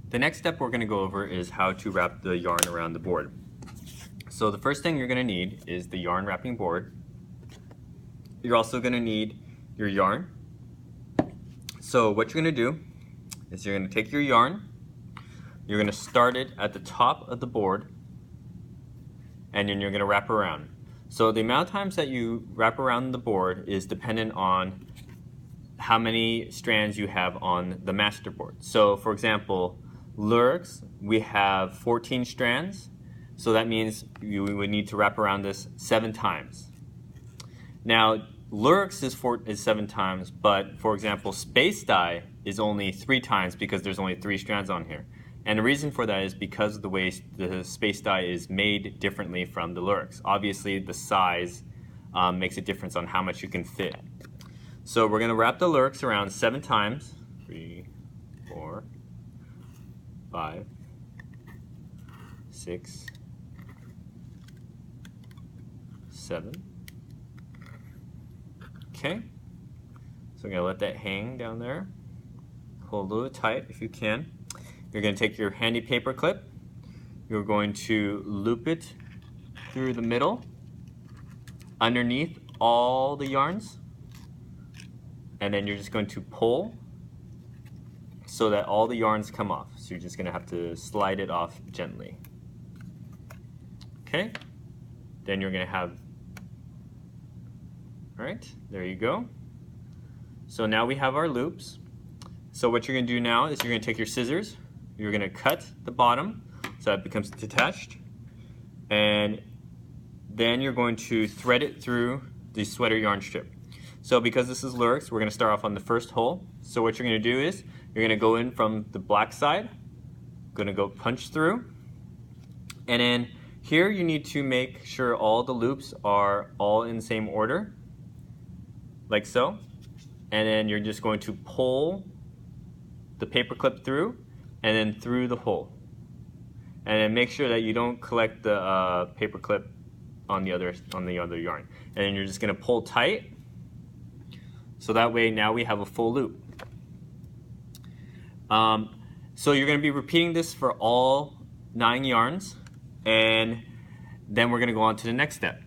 The next step we're going to go over is how to wrap the yarn around the board. So the first thing you're going to need is the yarn wrapping board. You're also going to need your yarn. So what you're going to do is you're going to take your yarn, you're going to start it at the top of the board, and then you're going to wrap around. So the amount of times that you wrap around the board is dependent on how many strands you have on the master board. So for example, Lurex, we have 14 strands, so that means we would need to wrap around this 7 times. Now, Lurex is 7 times, but for example, Space Dye is only 3 times because there's only 3 strands on here. And the reason for that is because of the way the Space Dye is made differently from the Lurex. Obviously, the size makes a difference on how much you can fit. So we're going to wrap the Lurex around 7 times. 3, 4, 5, 6, 7. Okay. So we're going to let that hang down there. Hold a little tight if you can. You're going to take your handy paper clip. You're going to loop it through the middle, underneath all the yarns. And then you're just going to pull so that all the yarns come off. So you're just going to have to slide it off gently. Okay? Then you're going to have, all right, there you go. So now we have our loops. So what you're going to do now is you're going to take your scissors, you're going to cut the bottom so that it becomes detached, and then you're going to thread it through the sweater yarn strip. So because this is Lurex, we're going to start off on the first hole. So what you're going to do is you're going to go in from the black side, going to go punch through, and then here you need to make sure all the loops are all in the same order, like so. And then you're just going to pull the paper clip through and then through the hole. And then make sure that you don't collect the paper clip on the other yarn. And then you're just going to pull tight. So that way now we have a full loop. So you're going to be repeating this for all 9 yarns, and then we're going to go on to the next step.